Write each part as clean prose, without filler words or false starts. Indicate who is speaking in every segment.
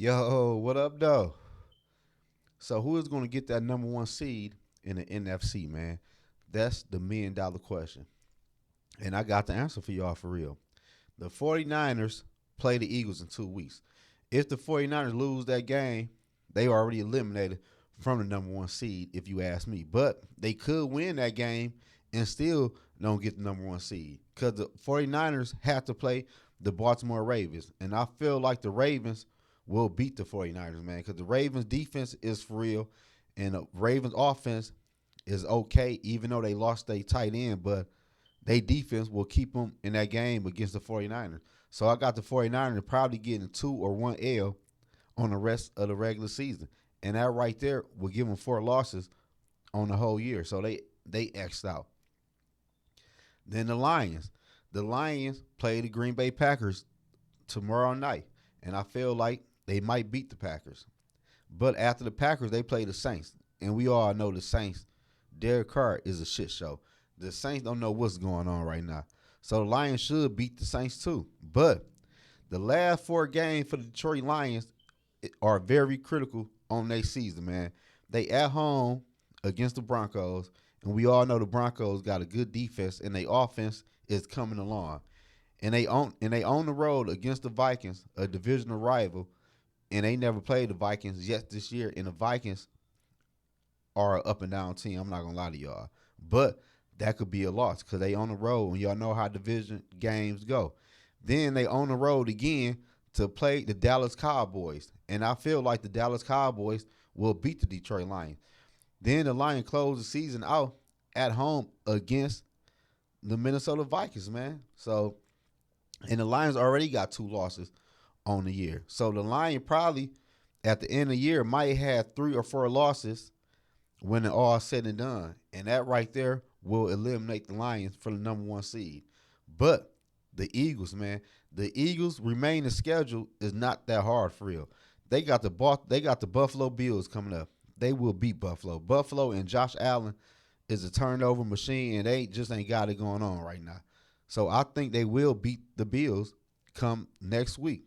Speaker 1: Yo, what up, though? So, who is going to get that number one seed in the NFC, man? That's the $1 million question. And I got the answer for y'all for real. The 49ers play the Eagles in 2 weeks. If the 49ers lose that game, they already eliminated from the number one seed, if you ask me. But they could win that game and still don't get the number one seed because the 49ers have to play the Baltimore Ravens. And I feel like the Ravens will beat the 49ers, man, because the Ravens defense is for real and the Ravens offense is okay, even though they lost their tight end, but they defense will keep them in that game against the 49ers. So I got the 49ers probably getting 2 or 1 L on the rest of the regular season. And that right there will give them 4 losses on the whole year. So they X'd out. Then the Lions. The Lions play the Green Bay Packers tomorrow night. And I feel like they might beat the Packers. But after the Packers, they play the Saints. And we all know the Saints, Derek Carr is a shit show. The Saints don't know what's going on right now. So the Lions should beat the Saints too. But the last 4 games for the Detroit Lions are very critical on their season, man. They at home against the Broncos, and we all know the Broncos got a good defense, and their offense is coming along. And they on the road against the Vikings, a divisional rival, and they never played the Vikings yet this year. And the Vikings are an up and down team. I'm not gonna lie to y'all, but that could be a loss because they on the road, and y'all know how division games go. Then they on the road again to play the Dallas Cowboys, and I feel like the Dallas Cowboys will beat the Detroit Lions. Then the Lions close the season out at home against the Minnesota Vikings, man. So, and the Lions already got 2 losses on the year. So the Lions probably at the end of the year might have 3 or 4 losses when it all said and done. And that right there will eliminate the Lions for the number one seed. But the Eagles, man, the Eagles remaining schedule is not that hard for real. They got the Buffalo Bills coming up. They will beat Buffalo. Buffalo and Josh Allen is a turnover machine, and they just ain't got it going on right now. So I think they will beat the Bills come next week.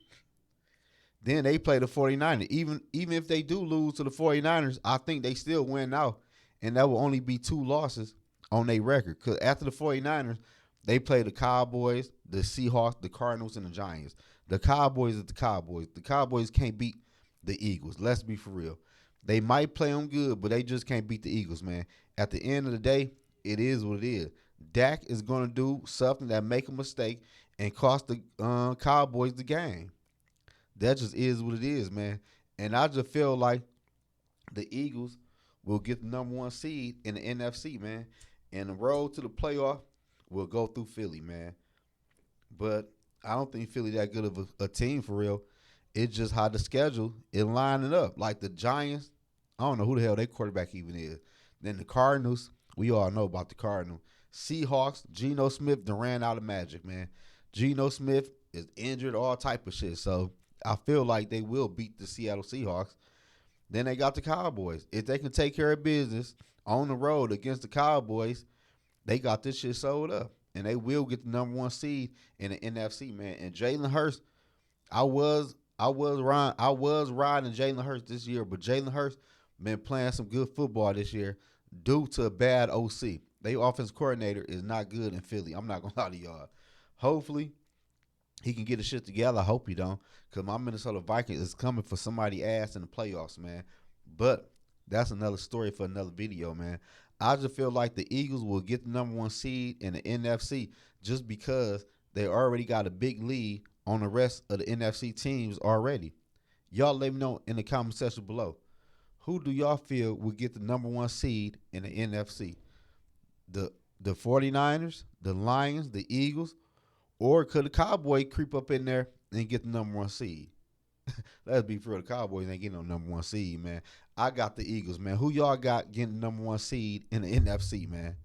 Speaker 1: Then they play the 49ers. Even if they do lose to the 49ers, I think they still win out. And that will only be 2 losses on their record. Because after the 49ers, they play the Cowboys, the Seahawks, the Cardinals, and the Giants. The Cowboys are the Cowboys. The Cowboys can't beat the Eagles. Let's be for real. They might play them good, but they just can't beat the Eagles, man. At the end of the day, it is what it is. Dak is going to do something that make a mistake and cost the Cowboys the game. That just is what it is, man. And I just feel like the Eagles will get the number one seed in the NFC, man. And the road to the playoff will go through Philly, man. But I don't think Philly that good of a team for real. It's just how the schedule is lining up. Like the Giants, I don't know who the hell their quarterback even is. Then the Cardinals, we all know about the Cardinals. Seahawks, Geno Smith done ran out of magic, man. Geno Smith is injured, all type of shit. So I feel like they will beat the Seattle Seahawks. Then they got the Cowboys. If they can take care of business on the road against the Cowboys, they got this shit sold up. And they will get the number one seed in the NFC, man. And Jalen Hurts, I was riding Jalen Hurts this year, but Jalen Hurts been playing some good football this year due to a bad OC. Their offense coordinator is not good in Philly. I'm not gonna lie to y'all. Hopefully he can get his shit together. I hope he don't, cause my Minnesota Vikings is coming for somebody ass in the playoffs, man. But that's another story for another video, man. I just feel like the Eagles will get the number one seed in the NFC just because they already got a big lead on the rest of the NFC teams already. Y'all let me know in the comment section below. Who do y'all feel will get the number one seed in the NFC? The 49ers, the Lions, the Eagles, or could the Cowboys creep up in there and get the number one seed? Let's be fair, the Cowboys ain't getting no number one seed, man. I got the Eagles, man. Who y'all got getting the number one seed in the NFC, man?